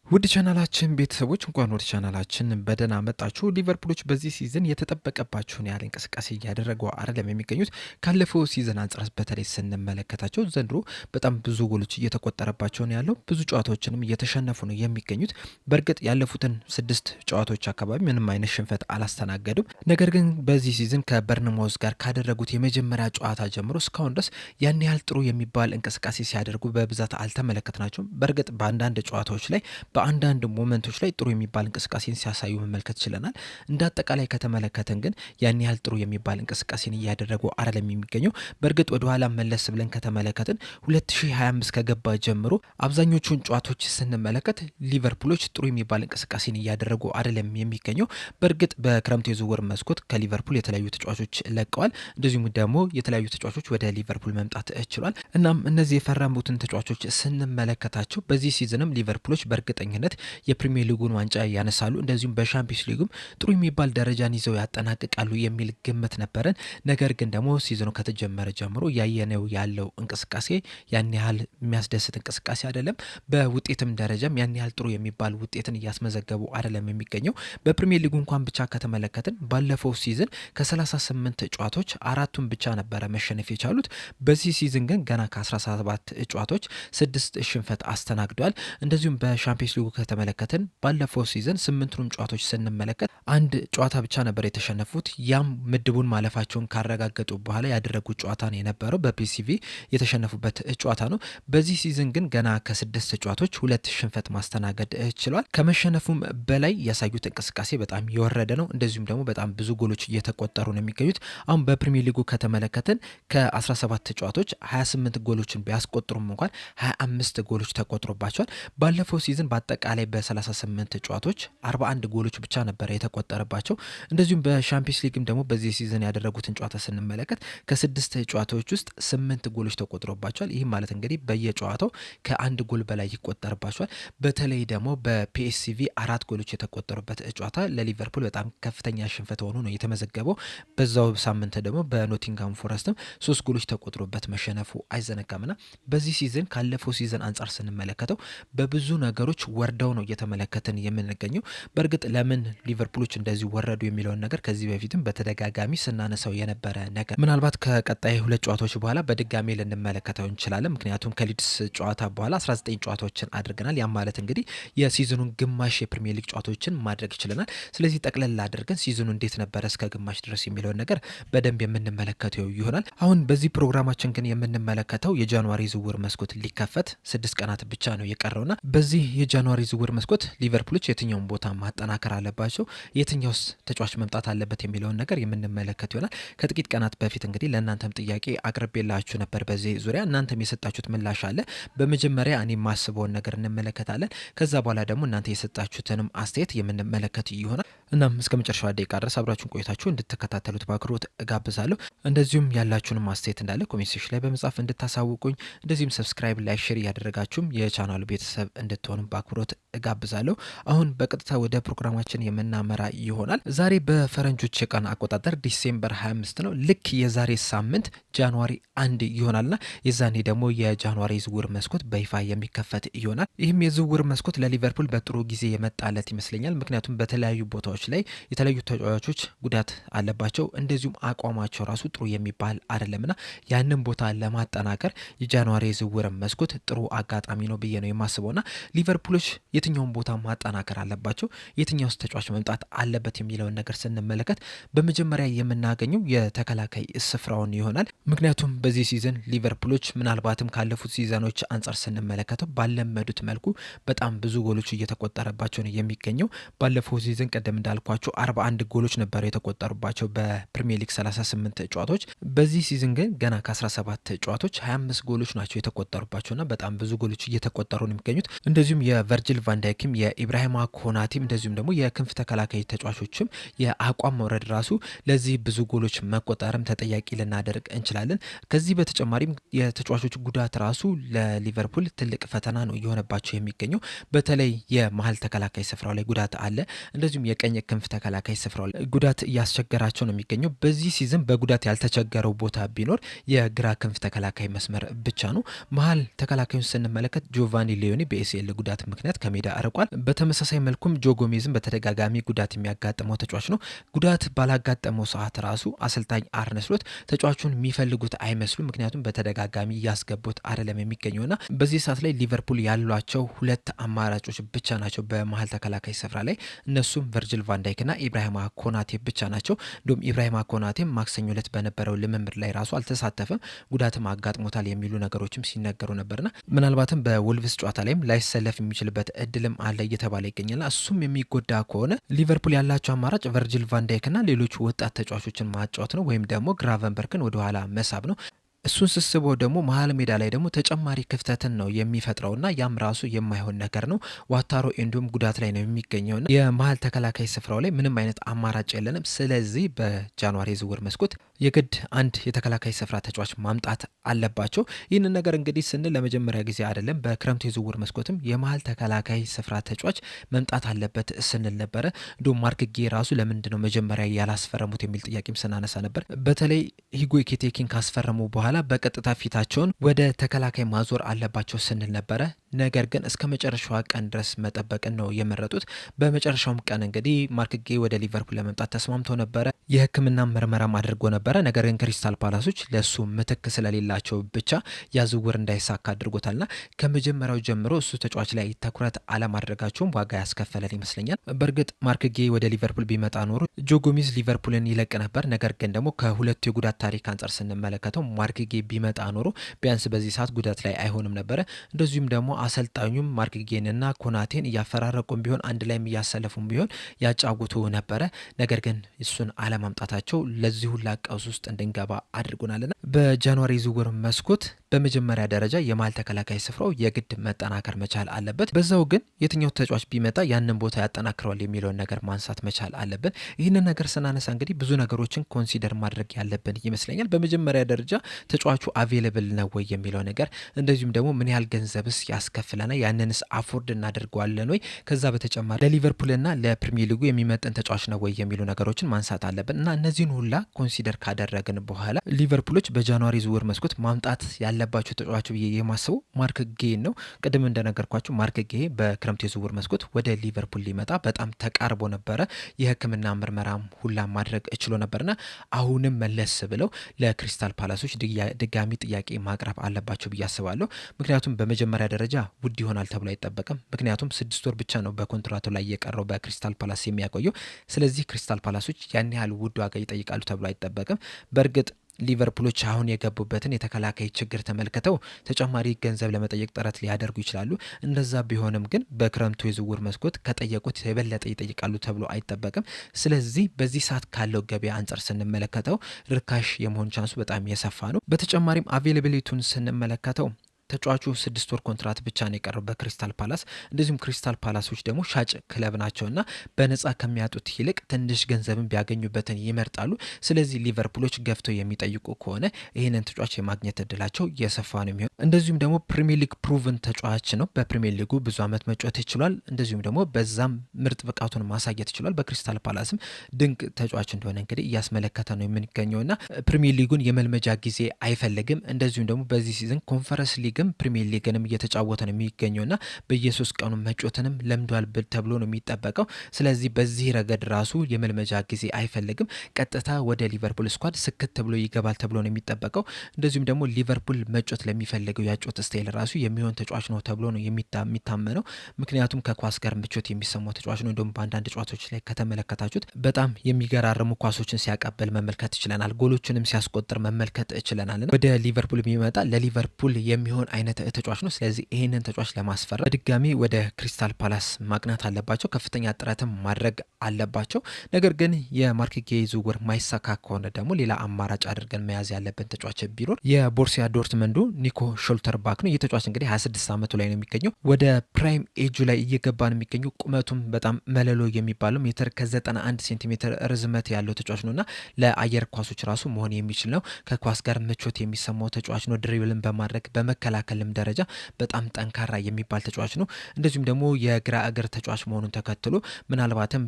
ውድ ቻናላችን ቤተሰቦች እንኳን ወደ ቻናላችን በደህና መጣችሁ። ሊቨርፑሎች በዚህ ሲዝን የተጠበቀባቸውን ያህል እንቅስቃሴ እያደረጉ አይደለም የሚገኙት። ካለፈው ሲዝን አንጻር በተለይ ስንመለከታቸው ዘንድሮ በጣም ብዙ ጎሎች እየተቆጠረባቸው ነው ያለው። ብዙ ጨዋታዎችንም እየተሸነፉ ነው የሚገኙት። በእርግጥ ያለፉትን 6 ጨዋታዎች አካባቢ ምንም አይነት ሽንፈት አላስተናገዱም። ነገር ግን በዚህ ሲዝን ከበርንማውዝ ጋር ካደረጉት የመጀመሪያ ጨዋታ ጀምሮ እስካሁን ድረስ ያን ያህል ጥሩ የሚባል እንቅስቃሴ ሲያደርጉ በብዛት አልተመለከትናቸውም። በእርግጥ በአንዳንድ ጨዋታዎች ላይ በአንዳንድ ሞመንቶች ላይ ጥሩ የሚባል እንቅስቃሴን ሲያሳዩ መመልከት ችለናል። እንደ አጠቃላይ ከተመለከተን ግን ያን ያህል ጥሩ የሚባል እንቅስቃሴን እያደረጉ አይደለም የሚገኘው። በእርግጥ ወደ ኋላ መለስ ብለን ከተመለከትን 2025 ከገባ ጀምሮ አብዛኞቹን ጨዋታዎች ስንመለከት ሊቨርፑሎች ጥሩ የሚባል እንቅስቃሴን እያደረጉ አይደለም የሚገኘው። በእርግጥ በክረምቱ የዝውውር መስኮት ከሊቨርፑል የተለያዩ ተጫዋቾች ለቀዋል። እንደዚሁም ደግሞ የተለያዩ ተጫዋቾች ወደ ሊቨርፑል መምጣት ችሏል። እናም እነዚህ የፈረሙትን ተጫዋቾች ስንመለከታቸው በዚህ ሲዝንም ሊቨርፑሎች በእርግጠኝነት የፕሪሚየር ሊጉን ዋንጫ ያነሳሉ፣ እንደዚሁም በሻምፒዮንስ ሊጉም ጥሩ የሚባል ደረጃን ይዘው ያጠናቅቃሉ የሚል ግምት ነበረን። ነገር ግን ደግሞ ሲዝኑ ከተጀመረ ጀምሮ ያየነው ያለው እንቅስቃሴ ያን ያህል የሚያስደስት እንቅስቃሴ አይደለም። በውጤትም ደረጃም ያን ያህል ጥሩ የሚባል ውጤትን እያስመዘገቡ አይደለም የሚገኘው። በፕሪሚየር ሊጉ እንኳን ብቻ ከተመለከትን ባለፈው ሲዝን ከ38 ጨዋታዎች አራቱን ብቻ ነበረ መሸነፍ የቻሉት። በዚህ ሲዝን ግን ገና ከ17 ጨዋታዎች 6 ሽንፈት አስተናግደዋል። እንደዚሁም በሻምፒዮንስ ሊጉ ከተመለከትን ባለፈው ሲዝን 8ቱንም ጨዋታዎች ስንመለከት አንድ ጨዋታ ብቻ ነበር የተሸነፉት። ያም ምድቡን ማለፋቸውን ካረጋገጡ በኋላ ያደረጉት ጨዋታ ነው የነበረው። በፒሲቪ የተሸነፉበት ጨዋታ ነው። በዚህ ሲዝን ግን ገና ከ6 ጨዋታዎች 2 ሽንፈት ማስተናገድ ችሏል። ከመሸነፉም በላይ ያሳዩት እንቅስቃሴ በጣም የወረደ ነው። እንደዚሁም ደግሞ በጣም ብዙ ጎሎች እየተቆጠሩ ነው የሚገኙት። አሁን በፕሪሚየር ሊጉ ከተመለከትን ከ17 ጨዋታዎች 28 ጎሎችን ቢያስቆጥሩም እንኳን 25 ጎሎች ተቆጥሮባቸዋል። ባለፈው ሲዝን በአጠቃላይ በ38 ጨዋታዎች 41 ጎሎች ብቻ ነበረ የተቆጠረባቸው። እንደዚሁም በሻምፒዮንስ ሊግም ደግሞ በዚህ ሲዝን ያደረጉትን ጨዋታ ስንመለከት ከ6 ጨዋታዎች ውስጥ 8 ጎሎች ተቆጥሮባቸዋል። ይህም ማለት እንግዲህ በየጨዋታው ከአንድ ጎል በላይ ይቆጠርባቸዋል። በተለይ ደግሞ በፒኤስቪ 4 ጎሎች የተቆጠሩበት ጨዋታ ለሊቨርፑል በጣም ከፍተኛ ሽንፈት ሆኖ ነው የተመዘገበው። በዛው ሳምንት ደግሞ በኖቲንጋም ፎረስትም 3 ጎሎች ተቆጥሮበት መሸነፉ አይዘነጋምና በዚህ ሲዝን ካለፈው ሲዝን አንጻር ስንመለከተው በብዙ ነገሮች ወርደው ነው እየተመለከትን የምንገኘው። በእርግጥ ለምን ሊቨርፑሎች እንደዚህ ወረዱ የሚለውን ነገር ከዚህ በፊትም በተደጋጋሚ ስናነሳው የነበረ ነገር ምናልባት ከቀጣይ 2 ጨዋታዎች በኋላ በድጋሚ ልንመለከተው እንችላለን። ምክንያቱም ከሊድስ ጨዋታ በኋላ 19 ጨዋታዎችን አድርገናል። ያም ማለት እንግዲህ የሲዝኑን ግማሽ የፕሪሚየር ሊግ ጨዋታዎችን ማድረግ ይችለናል። ስለዚህ ጠቅለል አድርገን ሲዝኑ እንዴት ነበረ እስከ ግማሽ ድረስ የሚለውን ነገር በደንብ የምንመለከተው ይሆናል። አሁን በዚህ ፕሮግራማችን ግን የምንመለከተው የጃንዋሪ ዝውውር መስኮት ሊከፈት 6 ቀናት ብቻ ነው የቀረውና በዚህ የጃንዋሪ ዝውውር መስኮት ሊቨርፑሎች የትኛውን ቦታ ማጠናከር አለባቸው፣ የትኛውስ ተጫዋች መምጣት አለበት የሚለውን ነገር የምንመለከት ይሆናል። ከጥቂት ቀናት በፊት እንግዲህ ለእናንተም ጥያቄ አቅርቤላችሁ ነበር በዚህ ዙሪያ። እናንተም የሰጣችሁት ምላሽ አለ። በመጀመሪያ እኔ የማስበውን ነገር እንመለከታለን። ከዛ በኋላ ደግሞ እናንተ የሰጣችሁትንም አስተያየት የምንመለከት ይሆናል። እናም እስከ መጨረሻው ደቂቃ ድረስ አብራችሁን ቆይታችሁ እንድትከታተሉት በአክብሮት እጋብዛለሁ። እንደዚሁም ያላችሁንም አስተያየት እንዳለ ኮሜንት ሴክሽን ላይ በመጻፍ እንድታሳውቁኝ፣ እንደዚሁም ሰብስክራይብ፣ ላይክ፣ ሼር እያደረጋችሁም የቻናሉ ቤተሰብ እንድትሆንም በአክብሮት እጋብዛለሁ። አሁን በቀጥታ ወደ ፕሮግራማችን የምናመራ ይሆናል። ዛሬ በፈረንጆች የቀን አቆጣጠር ዲሴምበር 25 ነው። ልክ የዛሬ ሳምንት ጃንዋሪ 1 ይሆናልና የዛኔ ደግሞ የጃንዋሪ ዝውውር መስኮት በይፋ የሚከፈት ይሆናል። ይህም የዝውውር መስኮት ለሊቨርፑል በጥሩ ጊዜ የመጣለት ይመስለኛል። ምክንያቱም በተለያዩ ቦታዎች ላይ የተለያዩ ተጫዋቾች ጉዳት አለባቸው፣ እንደዚሁም አቋማቸው ራሱ ጥሩ የሚባል አይደለምና ያንን ቦታ ለማጠናከር የጃንዋሪ ዝውውር መስኮት ጥሩ አጋጣሚ ነው ብዬ ነው የማስበውና ሊቨርፑሎች የትኛውን ቦታ ማጠናከር አለባቸው፣ የትኛውስ ተጫዋች መምጣት አለበት የሚለውን ነገር ስንመለከት በመጀመሪያ የምናገኘው የተከላካይ ስፍራውን ይሆናል። ምክንያቱም በዚህ ሲዝን ሊቨርፑሎች ምናልባትም ካለፉት ሲዘኖች አንጻር ስንመለከተው ባለመዱት መልኩ በጣም ብዙ ጎሎች እየተቆጠረባቸው ነው የሚገኘው። ባለፈው ሲዝን ቀደም እንዳልኳቸው 41 ጎሎች ነበሩ የተቆጠሩባቸው በፕሪሚየር ሊግ 38 ጨዋታዎች። በዚህ ሲዝን ግን ገና ከ17 ጨዋታዎች 25 ጎሎች ናቸው የተቆጠሩባቸውና በጣም ብዙ ጎሎች እየተቆጠሩ ነው የሚገኙት። እንደዚሁም የቨርጂል ቫንዳይክም የኢብራሂማ ኮናቲም እንደዚሁም ደግሞ የክንፍ ተከላካይ ተጫዋቾችም የአቋም መውረድ ራሱ ለዚህ ብዙ ጎሎች መቆጠርም ተጠያቂ ልናደርግ እንችላለን። ከዚህ በተጨማሪም የተጫዋቾች ጉዳት ራሱ ለሊቨርፑል ትልቅ ፈተና ነው እየሆነባቸው የሚገኘው። በተለይ የመሀል ተከላካይ ስፍራው ላይ ጉዳት አለ። እንደዚሁም የቀኝ ክንፍ ተከላካይ ስፍራው ላይ ጉዳት እያስቸገራቸው ነው የሚገኘው። በዚህ ሲዝን በጉዳት ያልተቸገረው ቦታ ቢኖር የግራ ክንፍ ተከላካይ መስመር ብቻ ነው። መሀል ተከላካዩን ስንመለከት ጆቫኒ ሊዮኒ በኤሲኤል ጉዳት ምክንያት ከሜዳ አርቋል። በተመሳሳይ መልኩም ጆ ጎሜዝም በተደጋጋሚ ጉዳት የሚያጋጥመው ተጫዋች ነው። ጉዳት ባላጋጠመው ሰዓት ራሱ አሰልጣኝ አርነ ስሎት ተጫዋቹን የሚፈልጉት አይመስሉም። ምክንያቱም በተደጋጋሚ እያስገቡት አይደለም የሚገኘውና በዚህ ሰዓት ላይ ሊቨርፑል ያሏቸው ሁለት አማራጮች ብቻ ናቸው በመሀል ተከላካይ ስፍራ ላይ፣ እነሱም ቨርጅል ቫንዳይክና ኢብራሂማ ኮናቴ ብቻ ናቸው። እንዲሁም ኢብራሂማ ኮናቴም ማክሰኞ ዕለት በነበረው ልምምድ ላይ ራሱ አልተሳተፈም፣ ጉዳትም አጋጥሞታል የሚሉ ነገሮችም ሲነገሩ ነበርና ምናልባትም በወልቭስ ጨዋታ ላይም ላይሰለፍ የሚችልበት እድልም አለ እየተባለ ይገኛልና እሱም የሚጎዳ ከሆነ ሊቨርፑል ያላቸው አማራጭ ቨርጅል ቫንዳይክና ሌሎች ወጣት ተጫዋቾችን ማጫወት ነው፣ ወይም ደግሞ ግራቨንበርክን ወደኋላ መሳብ ነው። እሱን ስስበው ደግሞ መሀል ሜዳ ላይ ደግሞ ተጨማሪ ክፍተትን ነው የሚፈጥረውና ያም ራሱ የማይሆን ነገር ነው። ዋታሮ እንዲሁም ጉዳት ላይ ነው የሚገኘውና የመሀል ተከላካይ ስፍራው ላይ ምንም አይነት አማራጭ የለንም። ስለዚህ በጃንዋሪ ዝውውር መስኮት የግድ አንድ የተከላካይ ስፍራ ተጫዋች ማምጣት አለባቸው። ይህንን ነገር እንግዲህ ስንል ለመጀመሪያ ጊዜ አይደለም። በክረምቱ የዝውውር መስኮትም የመሀል ተከላካይ ስፍራ ተጫዋች መምጣት አለበት ስንል ነበረ። እንዲሁም ማርክ ጌ ራሱ ለምንድን ነው መጀመሪያ ያላስፈረሙት የሚል ጥያቄም ስናነሳ ነበር። በተለይ ሂጎ ኤኪቲኬን ካስፈረሙ በኋላ በቀጥታ ፊታቸውን ወደ ተከላካይ ማዞር አለባቸው ስንል ነበረ። ነገር ግን እስከ መጨረሻዋ ቀን ድረስ መጠበቅን ነው የመረጡት። በመጨረሻውም ቀን እንግዲህ ማርክ ጌ ወደ ሊቨርፑል ለመምጣት ተስማምቶ ነበረ። የሕክምና ምርመራም አድርጎ ነበረ። ነገር ግን ክሪስታል ፓላሶች ለሱ ምትክ ስለሌላቸው ብቻ ያ ዝውውር እንዳይሳካ አድርጎታልና ከመጀመሪያው ጀምሮ እሱ ተጫዋች ላይ ትኩረት አለማድረጋቸውም ዋጋ ያስከፈለን ይመስለኛል። በእርግጥ ማርክ ጌ ወደ ሊቨርፑል ቢመጣ ኖሮ ጆ ጎሜዝ ሊቨርፑልን ይለቅ ነበር። ነገር ግን ደግሞ ከሁለቱ የጉዳት ታሪክ አንጻር ስንመለከተው ማርክ ጌ ቢመጣ ኖሮ ቢያንስ በዚህ ሰዓት ጉዳት ላይ አይሆንም ነበረ። እንደዚሁም ደግሞ አሰልጣኙም ማርክ ጌንና ኮናቴን እያፈራረቁም ቢሆን አንድ ላይም እያሰለፉም ቢሆን ያጫውቱ ነበረ። ነገር ግን እሱን አለማምጣታቸው ለዚህ ሁላ ቀውስ ውስጥ እንድንገባ አድርጎናልና በጃንዋሪ ዝውውር መስኮት በመጀመሪያ ደረጃ የመሀል ተከላካይ ስፍራው የግድ መጠናከር መቻል አለበት። በዛው ግን የትኛው ተጫዋች ቢመጣ ያንን ቦታ ያጠናክረዋል የሚለውን ነገር ማንሳት መቻል አለብን። ይህንን ነገር ስናነሳ እንግዲህ ብዙ ነገሮችን ኮንሲደር ማድረግ ያለብን ይመስለኛል። በመጀመሪያ ደረጃ ተጫዋቹ አቬለብል ነው ወይ የሚለው ነገር፣ እንደዚሁም ደግሞ ምን ያህል ገንዘብስ ያስከፍለናል፣ ያንንስ አፎርድ እናደርገዋለን ወይ፣ ከዛ በተጨማሪ ለሊቨርፑልና ለፕሪሚየር ሊጉ የሚመጥን ተጫዋች ነው ወይ የሚሉ ነገሮችን ማንሳት አለብን እና እነዚህን ሁላ ኮንሲደር ካደረግን በኋላ ሊቨርፑሎች በጃንዋሪ ዝውውር መስኮት ማምጣት ያለባቸው ተጫዋች ብዬ የማስበው ማርክ ጌን ነው። ቅድም እንደነገርኳቸው ማርክ ጌ በክረምት የዝውውር መስኮት ወደ ሊቨርፑል ሊመጣ በጣም ተቃርቦ ነበረ። የሕክምና ምርመራም ሁላ ማድረግ እችሎ ነበርና አሁንም መለስ ብለው ለክሪስታል ፓላሶች ድጋሚ ጥያቄ ማቅረብ አለባቸው ብዬ አስባለሁ። ምክንያቱም በመጀመሪያ ደረጃ ውድ ይሆናል ተብሎ አይጠበቅም። ምክንያቱም 6 ወር ብቻ ነው በኮንትራቱ ላይ የቀረው በክሪስታል ፓላስ የሚያቆየው። ስለዚህ ክሪስታል ፓላሶች ያን ያህል ውድ ዋጋ ይጠይቃሉ ተብሎ አይጠበቅም። በእርግጥ ሊቨርፑሎች አሁን የገቡበትን የተከላካይ ችግር ተመልክተው ተጨማሪ ገንዘብ ለመጠየቅ ጥረት ሊያደርጉ ይችላሉ። እንደዛ ቢሆንም ግን በክረምቱ የዝውውር መስኮት ከጠየቁት የበለጠ ይጠይቃሉ ተብሎ አይጠበቅም። ስለዚህ በዚህ ሰዓት ካለው ገበያ አንጻር ስንመለከተው ርካሽ የመሆን ቻንሱ በጣም የሰፋ ነው። በተጨማሪም አቬይላቢሊቲውን ስንመለከተው ተጫዋቹ 6 ወር ኮንትራት ብቻ ነው የቀረው በክሪስታል ፓላስ። እንደዚሁም ክሪስታል ፓላሶች ደግሞ ሻጭ ክለብ ናቸውና በነፃ ከሚያጡት ይልቅ ትንሽ ገንዘብን ቢያገኙበትን ይመርጣሉ። ስለዚህ ሊቨርፑሎች ገፍተው የሚጠይቁ ከሆነ ይህንን ተጫዋች የማግኘት እድላቸው የሰፋ ነው የሚሆን። እንደዚሁም ደግሞ ፕሪሚየር ሊግ ፕሩቭን ተጫዋች ነው። በፕሪሚየር ሊጉ ብዙ ዓመት መጫወት ይችላል። እንደዚሁም ደግሞ በዛም ምርጥ ብቃቱን ማሳየት ይችላል። በክሪስታል ፓላስም ድንቅ ተጫዋች እንደሆነ እንግዲህ እያስመለከተ ነው የምንገኘውና ፕሪሚየር ሊጉን የመልመጃ ጊዜ አይፈልግም። እንደዚሁም ደግሞ በዚህ ሲዝን ኮንፈረንስ ሊግም ፕሪሚየር ሊግንም እየተጫወተ ነው የሚገኘውና በየ3 ቀኑ መጫወትንም ለምዷል ተብሎ ነው የሚጠበቀው። ስለዚህ በዚህ ረገድ ራሱ የመልመጃ ጊዜ አይፈልግም። ቀጥታ ወደ ሊቨርፑል ስኳድ ስክት ተብሎ ይገባል ተብሎ ነው የሚጠበቀው። እንደዚሁም ደግሞ ሊቨርፑል መጫወት ለሚፈልገው ያጫወት ስታይል ራሱ የሚሆን ተጫዋች ነው ተብሎ ነው የሚታመነው። ምክንያቱም ከኳስ ጋር ምቾት የሚሰማው ተጫዋች ነው። እንደውም በአንዳንድ ጨዋታዎች ላይ ከተመለከታችሁት በጣም የሚገራርሙ ኳሶችን ሲያቀበል መመልከት ይችለናል። ጎሎችንም ሲያስቆጥር መመልከት ይችለናል። ወደ ሊቨርፑል የሚመጣ ለሊቨርፑል የሚሆን የሚሆን አይነት ተጫዋች ነው። ስለዚህ ይህንን ተጫዋች ለማስፈረም በድጋሚ ወደ ክሪስታል ፓላስ ማቅናት አለባቸው፣ ከፍተኛ ጥረትም ማድረግ አለባቸው። ነገር ግን የማርክ ጌይ ዝውውር ማይሳካ ከሆነ ደግሞ ሌላ አማራጭ አድርገን መያዝ ያለብን ተጫዋች ቢኖር የቦርሲያ ዶርትመንዱ ኒኮ ሾልተርባክ ነው። ይህ ተጫዋች እንግዲህ 26 ዓመቱ ላይ ነው የሚገኘው። ወደ ፕራይም ኤጁ ላይ እየገባ ነው የሚገኘው። ቁመቱም በጣም መለሎ የሚባለው ሜትር ከ91 ሴንቲሜትር ርዝመት ያለው ተጫዋች ነው እና ለአየር ኳሶች ራሱ መሆን የሚችል ነው። ከኳስ ጋር ምቾት የሚሰማው ተጫዋች ነው። ድሪብልን በማድረግ በመከላከልም ደረጃ በጣም ጠንካራ የሚባል ተጫዋች ነው። እንደዚሁም ደግሞ የግራ እግር ተጫዋች መሆኑን ተከትሎ ምናልባትም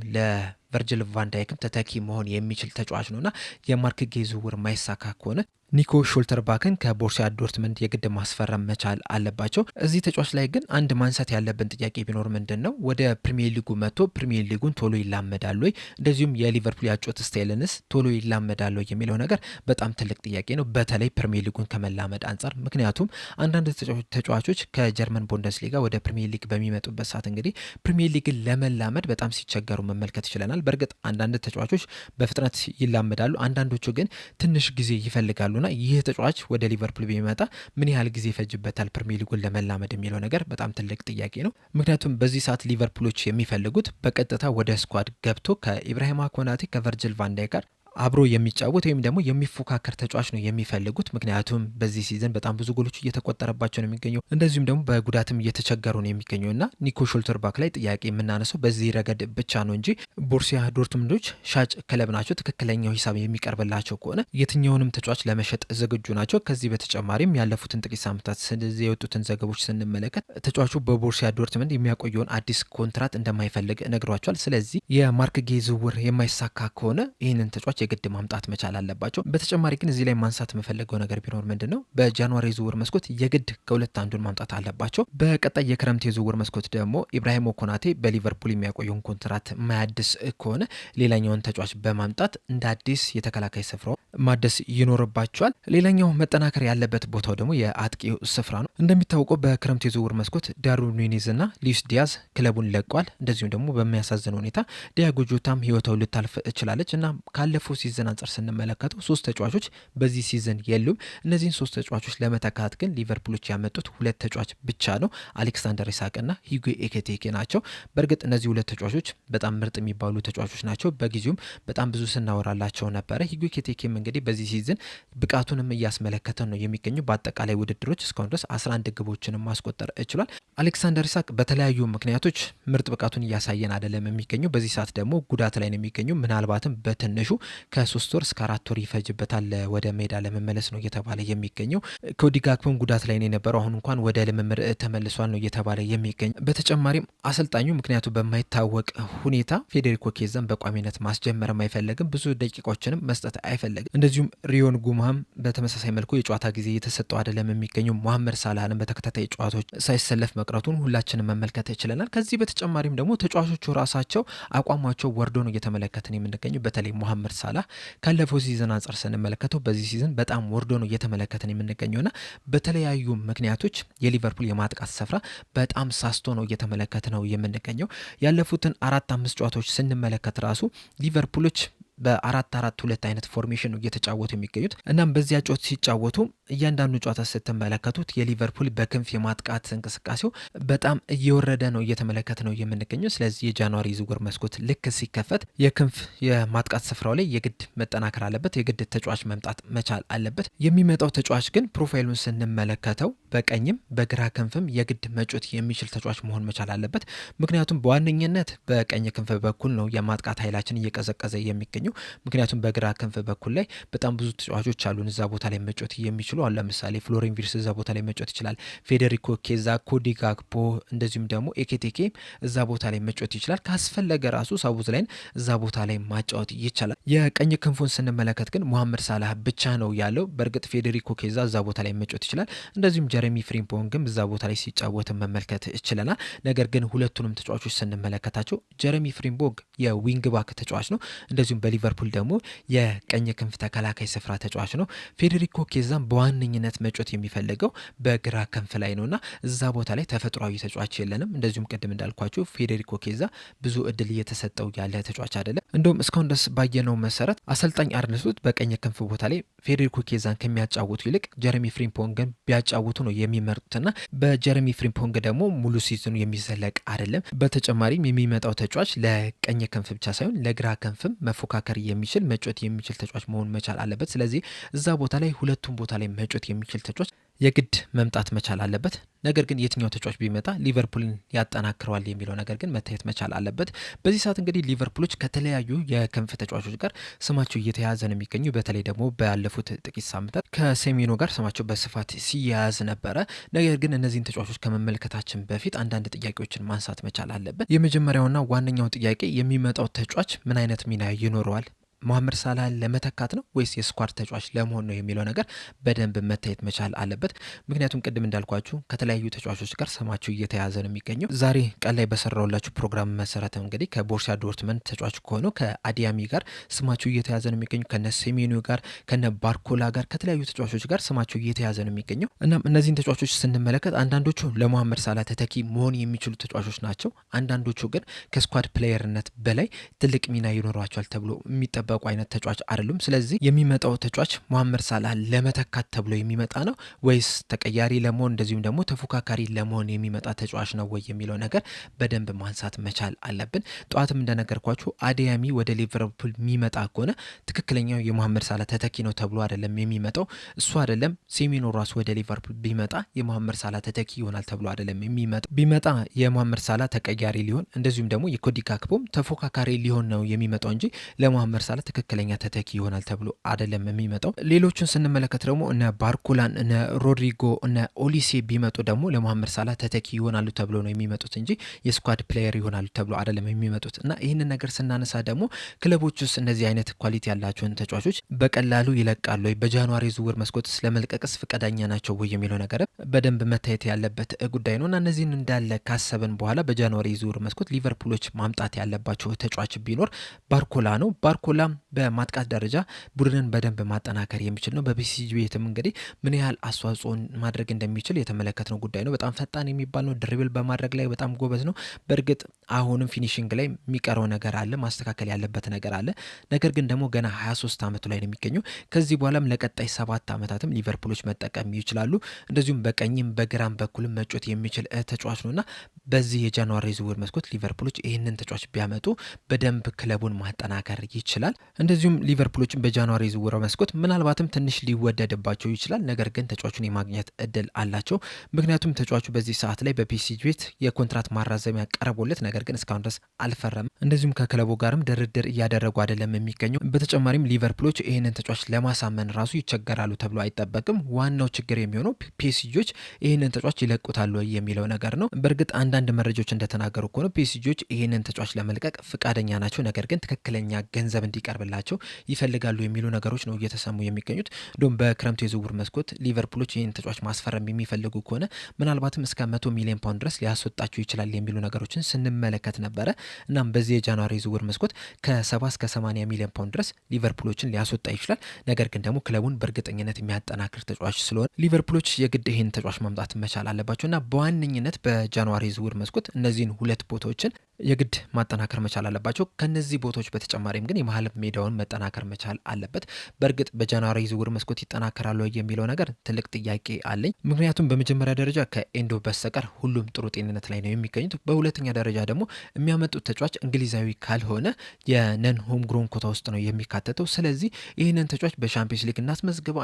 ቨርጅል ቫንዳይክም ተተኪ መሆን የሚችል ተጫዋች ነውና የማርክ ጌይ ዝውውር ማይሳካ ከሆነ ኒኮ ሾልተርባክን ከቦርሲያ ዶርትመንድ የግድ ማስፈረም መቻል አለባቸው። እዚህ ተጫዋች ላይ ግን አንድ ማንሳት ያለብን ጥያቄ ቢኖር ምንድን ነው ወደ ፕሪሚየር ሊጉ መጥቶ ፕሪሚየር ሊጉን ቶሎ ይላመዳሉ ወይ፣ እንደዚሁም የሊቨርፑል ያጮት ስታይልንስ ቶሎ ይላመዳሉ የሚለው ነገር በጣም ትልቅ ጥያቄ ነው፣ በተለይ ፕሪሚየር ሊጉን ከመላመድ አንጻር። ምክንያቱም አንዳንድ ተጫዋቾች ከጀርመን ቡንደስሊጋ ወደ ፕሪሚየር ሊግ በሚመጡበት ሰዓት እንግዲህ ፕሪሚየር ሊግን ለመላመድ በጣም ሲቸገሩ መመልከት ይችለናል። በእርግጥ አንዳንድ ተጫዋቾች በፍጥነት ይላመዳሉ፣ አንዳንዶቹ ግን ትንሽ ጊዜ ይፈልጋሉና ይህ ተጫዋች ወደ ሊቨርፑል ቢመጣ ምን ያህል ጊዜ ይፈጅበታል ፕሪሚየር ሊጉን ለመላመድ የሚለው ነገር በጣም ትልቅ ጥያቄ ነው። ምክንያቱም በዚህ ሰዓት ሊቨርፑሎች የሚፈልጉት በቀጥታ ወደ ስኳድ ገብቶ ከኢብራሂማ ኮናቴ ከቨርጅል ቫንዳይክ ጋር አብሮ የሚጫወት ወይም ደግሞ የሚፎካከር ተጫዋች ነው የሚፈልጉት። ምክንያቱም በዚህ ሲዝን በጣም ብዙ ጎሎች እየተቆጠረባቸው ነው የሚገኘው፣ እንደዚሁም ደግሞ በጉዳትም እየተቸገሩ ነው የሚገኘው እና ኒኮ ሾልተርባክ ላይ ጥያቄ የምናነሳው በዚህ ረገድ ብቻ ነው እንጂ ቦርሲያ ዶርትሙንዶች ሻጭ ክለብ ናቸው። ትክክለኛው ሂሳብ የሚቀርብላቸው ከሆነ የትኛውንም ተጫዋች ለመሸጥ ዝግጁ ናቸው። ከዚህ በተጨማሪም ያለፉትን ጥቂት ሳምንታት የወጡትን ዘገቦች ስንመለከት ተጫዋቹ በቦርሲያ ዶርትሙንድ የሚያቆየውን አዲስ ኮንትራት እንደማይፈልግ ነግሯቸዋል። ስለዚህ የማርክ ጌይ ዝውውር የማይሳካ ከሆነ ይህንን ተጫዋች የግድ ማምጣት መቻል አለባቸው። በተጨማሪ ግን እዚህ ላይ ማንሳት የምፈልገው ነገር ቢኖር ምንድን ነው በጃንዋሪ የዝውውር መስኮት የግድ ከሁለት አንዱን ማምጣት አለባቸው። በቀጣይ የክረምት የዝውውር መስኮት ደግሞ ኢብራሂማ ኮናቴ በሊቨርፑል የሚያቆየውን ኮንትራት ማያድስ ከሆነ ሌላኛውን ተጫዋች በማምጣት እንደ አዲስ የተከላካይ ስፍራው ማደስ ይኖርባቸዋል። ሌላኛው መጠናከር ያለበት ቦታው ደግሞ የአጥቂው ስፍራ ነው። እንደሚታወቀው በክረምት የዝውውር መስኮት ዳርዊን ኑኔዝ እና ሉዊስ ዲያዝ ክለቡን ለቋል። እንደዚሁም ደግሞ በሚያሳዝን ሁኔታ ዲያጎ ጆታም ህይወቷው ልታልፍ ትችላለች እና ካለፈው ሲዝን አንጻር ስንመለከተው ሶስት ተጫዋቾች በዚህ ሲዝን የሉም። እነዚህን ሶስት ተጫዋቾች ለመተካት ግን ሊቨርፑሎች ያመጡት ሁለት ተጫዋች ብቻ ነው፣ አሌክሳንደር ኢሳቅና ሂጎ ኤኬቴኬ ናቸው። በእርግጥ እነዚህ ሁለት ተጫዋቾች በጣም ምርጥ የሚባሉ ተጫዋቾች ናቸው። በጊዜውም በጣም ብዙ ስናወራላቸው ነበረ። ሂጎ ኤኬቴኬም እንግዲህ በዚህ ሲዝን ብቃቱንም እያስመለከተ ነው የሚገኙ። በአጠቃላይ ውድድሮች እስካሁን ድረስ 11 ግቦችንም ማስቆጠር ችሏል። አሌክሳንደር ኢሳቅ በተለያዩ ምክንያቶች ምርጥ ብቃቱን እያሳየን አይደለም የሚገኘው። በዚህ ሰዓት ደግሞ ጉዳት ላይ ነው የሚገኙ። ምናልባትም በትንሹ ከ3 ወር እስከ 4 ወር ይፈጅበታል ወደ ሜዳ ለመመለስ ነው እየተባለ የሚገኘው። ኮዲ ጋክፖም ጉዳት ላይ ነው የነበረው። አሁን እንኳን ወደ ልምምድ ተመልሷል ነው እየተባለ የሚገኝ። በተጨማሪም አሰልጣኙ ምክንያቱ በማይታወቅ ሁኔታ ፌዴሪኮ ኬዛን በቋሚነት ማስጀመርም አይፈለግም፣ ብዙ ደቂቃዎችንም መስጠት አይፈለግም። እንደዚሁም ሪዮን ጉምሃም በተመሳሳይ መልኩ የጨዋታ ጊዜ የተሰጠው አይደለም የሚገኘው። መሐመድ ሳላህንም በተከታታይ ጨዋታዎች ሳይሰለፍ መቅረቱን ሁላችንም መመልከት ይችለናል። ከዚህ በተጨማሪም ደግሞ ተጫዋቾቹ ራሳቸው አቋማቸው ወርዶ ነው እየተመለከትን የምንገኘው። በተለይ መሐመድ ሳላህ ካለፈው ሲዝን አንጻር ስንመለከተው በዚህ ሲዝን በጣም ወርዶ ነው እየተመለከትን የምንገኘውና በተለያዩ ምክንያቶች የሊቨርፑል የማጥቃት ስፍራ በጣም ሳስቶ ነው እየተመለከት ነው የምንገኘው። ያለፉትን 4-5 ጨዋታዎች ስንመለከት ራሱ ሊቨርፑሎች በ4-4-2 አይነት ፎርሜሽን ነው እየተጫወቱ የሚገኙት። እናም በዚያ ጨዋታ ሲጫወቱ እያንዳንዱ ጨዋታ ስትመለከቱት የሊቨርፑል በክንፍ የማጥቃት እንቅስቃሴው በጣም እየወረደ ነው እየተመለከት ነው የምንገኘው። ስለዚህ የጃንዋሪ ዝውውር መስኮት ልክ ሲከፈት የክንፍ የማጥቃት ስፍራው ላይ የግድ መጠናከር አለበት፣ የግድ ተጫዋች መምጣት መቻል አለበት። የሚመጣው ተጫዋች ግን ፕሮፋይሉን ስንመለከተው በቀኝም በግራ ክንፍም የግድ መጮት የሚችል ተጫዋች መሆን መቻል አለበት። ምክንያቱም በዋነኝነት በቀኝ ክንፍ በኩል ነው የማጥቃት ኃይላችን እየቀዘቀዘ የሚገኘው። ምክንያቱም በግራ ክንፍ በኩል ላይ በጣም ብዙ ተጫዋቾች አሉን እዛ ቦታ ላይ መጮት የሚችሉ አሉ። ለምሳሌ ፍሎሪን ቪርትዝ እዛ ቦታ ላይ መጮት ይችላል። ፌዴሪኮ ኬዛ፣ ኮዲ ጋክፖ እንደዚሁም ደግሞ ኤኬቴኬ እዛ ቦታ ላይ መጮት ይችላል። ካስፈለገ ራሱ ሳውዝላይን እዛ ቦታ ላይ ማጫወት ይቻላል። የቀኝ ክንፉን ስንመለከት ግን መሐመድ ሳላህ ብቻ ነው ያለው። በእርግጥ ፌዴሪኮ ኬዛ እዛ ቦታ ላይ መጮት ይችላል። እንደዚሁም ጀረሚ ፍሪምፖንግም እዛ ቦታ ላይ ሲጫወት መመልከት ይችላል። ነገር ግን ሁለቱንም ተጫዋቾች ስንመለከታቸው ጀረሚ ፍሪምፖንግ የዊንግ ባክ ተጫዋች ነው። እንደዚሁም ለሊቨርፑል ደግሞ የቀኝ ክንፍ ተከላካይ ስፍራ ተጫዋች ነው። ፌዴሪኮ ኬዛም በዋነኝነት መጮት የሚፈልገው በግራ ክንፍ ላይ ነውና እዛ ቦታ ላይ ተፈጥሯዊ ተጫዋች የለንም። እንደዚሁም ቅድም እንዳልኳችሁ ፌዴሪኮ ኬዛ ብዙ እድል እየተሰጠው ያለ ተጫዋች አይደለም። እንደውም እስካሁን ድረስ ባየነው መሰረት አሰልጣኝ አርነ ስሎት በቀኝ ክንፍ ቦታ ላይ ፌዴሪኮ ኬዛን ከሚያጫውቱ ይልቅ ጀረሚ ፍሪምፖንግን ቢያጫውቱ ነው የሚመርጡትና በጀረሚ ፍሪምፖንግ ደግሞ ሙሉ ሲዝኑ የሚዘለቅ አይደለም። በተጨማሪም የሚመጣው ተጫዋች ለቀኝ ክንፍ ብቻ ሳይሆን ለግራ ክንፍም መፎካከር የሚችል መጮት የሚችል ተጫዋች መሆን መቻል አለበት። ስለዚህ እዛ ቦታ ላይ ሁለቱም ቦታ ላይ መጮት የሚችል ተጫዋች የግድ መምጣት መቻል አለበት። ነገር ግን የትኛው ተጫዋች ቢመጣ ሊቨርፑልን ያጠናክረዋል የሚለው ነገር ግን መታየት መቻል አለበት። በዚህ ሰዓት እንግዲህ ሊቨርፑሎች ከተለያዩ የክንፍ ተጫዋቾች ጋር ስማቸው እየተያያዘ ነው የሚገኙ። በተለይ ደግሞ ባለፉት ጥቂት ሳምንታት ከሴሜኖ ጋር ስማቸው በስፋት ሲያያዝ ነበረ። ነገር ግን እነዚህን ተጫዋቾች ከመመልከታችን በፊት አንዳንድ ጥያቄዎችን ማንሳት መቻል አለበት። የመጀመሪያውና ዋነኛው ጥያቄ የሚመጣው ተጫዋች ምን አይነት ሚና ይኖረዋል? መሐመድ ሳላህን ለመተካት ነው ወይስ የስኳድ ተጫዋች ለመሆን ነው የሚለው ነገር በደንብ መታየት መቻል አለበት። ምክንያቱም ቅድም እንዳልኳችሁ ከተለያዩ ተጫዋቾች ጋር ስማቸው እየተያዘ ነው የሚገኘው። ዛሬ ቀን ላይ በሰራውላችሁ ፕሮግራም መሰረት እንግዲህ ከቦርሲያ ዶርትመንድ ተጫዋች ከሆነው ከአዲያሚ ጋር ስማቸው እየተያዘ ነው የሚገኘው። ከነ ሴሜኒዮ ጋር ከነ ባርኮላ ጋር ከተለያዩ ተጫዋቾች ጋር ስማቸው እየተያዘ ነው የሚገኘው። እናም እነዚህን ተጫዋቾች ስንመለከት አንዳንዶቹ ለመሐመድ ሳላህ ተተኪ መሆን የሚችሉ ተጫዋቾች ናቸው። አንዳንዶቹ ግን ከስኳድ ፕሌየርነት በላይ ትልቅ ሚና ይኖሯቸዋል ተብሎ የሚጠበቁ አይነት ተጫዋች አይደሉም። ስለዚህ የሚመጣው ተጫዋች መሐመድ ሳላህ ለመተካት ተብሎ የሚመጣ ነው ወይስ ተቀያሪ ለመሆን እንደዚሁም ደግሞ ተፎካካሪ ለመሆን የሚመጣ ተጫዋች ነው ወይ የሚለው ነገር በደንብ ማንሳት መቻል አለብን። ጠዋትም እንደነገርኳችሁ አዲያሚ ወደ ሊቨርፑል የሚመጣ ከሆነ ትክክለኛው የመሐመድ ሳላህ ተተኪ ነው ተብሎ አይደለም የሚመጣው። እሱ አይደለም ሴሜኖ ራሱ ወደ ሊቨርፑል ቢመጣ የመሐመድ ሳላህ ተተኪ ይሆናል ተብሎ አይደለም የሚመጣው። ቢመጣ የመሐመድ ሳላህ ተቀያሪ ሊሆን እንደዚሁም ደግሞ የኮዲ ጋክፖም ተፎካካሪ ሊሆን ነው የሚመጣው እንጂ ለመሐመድ ሳላህ ትክክለኛ ተተኪ ይሆናል ተብሎ አይደለም የሚመጣው። ሌሎቹን ስንመለከት ደግሞ እነ ባርኮላን እነ ሮድሪጎ እነ ኦሊሴ ቢመጡ ደግሞ ለመሐመድ ሳላህ ተተኪ ይሆናሉ ተብሎ ነው የሚመጡት እንጂ የስኳድ ፕሌየር ይሆናሉ ተብሎ አይደለም የሚመጡት። እና ይህንን ነገር ስናነሳ ደግሞ ክለቦች ውስጥ እነዚህ አይነት ኳሊቲ ያላቸውን ተጫዋቾች በቀላሉ ይለቃሉ ወይ፣ በጃንዋሪ ዝውውር መስኮት ስለመልቀቅስ ፈቃደኛ ናቸው ወይ የሚለው ነገር በደንብ መታየት ያለበት ጉዳይ ነው። እና እነዚህን እንዳለ ካሰብን በኋላ በጃንዋሪ ዝውውር መስኮት ሊቨርፑሎች ማምጣት ያለባቸው ተጫዋች ቢኖር ባርኮላ ነው። ባርኮላ በማጥቃት ደረጃ ቡድንን በደንብ ማጠናከር የሚችል ነው። በፒኤስጂ ቤትም እንግዲህ ምን ያህል አስተዋጽኦን ማድረግ እንደሚችል የተመለከትነው ጉዳይ ነው። በጣም ፈጣን የሚባል ነው። ድሪብል በማድረግ ላይ በጣም ጎበዝ ነው። በእርግጥ አሁንም ፊኒሽንግ ላይ የሚቀረው ነገር አለ፣ ማስተካከል ያለበት ነገር አለ። ነገር ግን ደግሞ ገና 23 ዓመቱ ላይ ነው የሚገኘው። ከዚህ በኋላም ለቀጣይ 7 ዓመታትም ሊቨርፑሎች መጠቀም ይችላሉ። እንደዚሁም በቀኝም በግራም በኩልም መጮት የሚችል ተጫዋች ነውና በዚህ የጃንዋሪ ዝውውር መስኮት ሊቨርፑሎች ይህንን ተጫዋች ቢያመጡ በደንብ ክለቡን ማጠናከር ይችላል። እንደዚሁም ሊቨርፑሎችን በጃንዋሪ ዝውውር መስኮት ምናልባትም ትንሽ ሊወደድባቸው ይችላል። ነገር ግን ተጫዋቹን የማግኘት እድል አላቸው። ምክንያቱም ተጫዋቹ በዚህ ሰዓት ላይ በፒኤስጂ ቤት የኮንትራት ማራዘሚያ ቀርቦለት ነገር ግን እስካሁን ድረስ አልፈረም። እንደዚሁም ከክለቡ ጋርም ድርድር እያደረጉ አይደለም የሚገኘው። በተጨማሪም ሊቨርፑሎች ይህንን ተጫዋች ለማሳመን ራሱ ይቸገራሉ ተብሎ አይጠበቅም። ዋናው ችግር የሚሆነው ፒኤስጂዎች ይህንን ተጫዋች ይለቁታሉ የሚለው ነገር ነው። በእርግጥ አንዳንድ መረጃዎች እንደተናገሩ ከሆነ ፒኤስጂዎች ይህንን ተጫዋች ለመልቀቅ ፍቃደኛ ናቸው። ነገር ግን ትክክለኛ ገንዘብ እንዲቀርብላቸው ይፈልጋሉ የሚሉ ነገሮች ነው እየተሰሙ የሚገኙት። እንዲሁም በክረምቱ የዝውውር መስኮት ሊቨርፑሎች ይህን ተጫዋች ማስፈረም የሚፈልጉ ከሆነ ምናልባትም እስከ 100 ሚሊዮን ፓውንድ ድረስ ሊያስወጣቸው ይችላል የሚሉ ነገሮችን ስንመለከት ነበረ። እናም በዚህ የጃንዋሪ ዝውውር መስኮት ከ70 እስከ 80 ሚሊዮን ፓውንድ ድረስ ሊቨርፑሎችን ሊያስወጣ ይችላል። ነገር ግን ደግሞ ክለቡን በእርግጠኝነት የሚያጠናክር ተጫዋች ስለሆነ ሊቨርፑሎች የግድ ይህን ተጫዋች ማምጣት መቻል አለባቸው እና በዋነኝነት በጃንዋሪ ዝውውር መስኮት እነዚህን ሁለት ቦታዎችን የግድ ማጠናከር መቻል አለባቸው። ከነዚህ ቦታዎች በተጨማሪም ግን የመሀል ሜዳውን መጠናከር መቻል አለበት። በእርግጥ በጃንዋሪ ዝውውር መስኮት ይጠናከራሉ የሚለው ነገር ትልቅ ጥያቄ አለኝ። ምክንያቱም በመጀመሪያ ደረጃ ከኤንዶ በስተቀር ሁሉም ጥሩ ጤንነት ላይ ነው የሚገኙት። በሁለተኛ ደረጃ ደግሞ የሚያመጡት ተጫዋች እንግሊዛዊ ካልሆነ የነን ሆም ግሮን ኮታ ውስጥ ነው የሚካተተው። ስለዚህ ይህንን ተጫዋች በሻምፒዮንስ ሊግ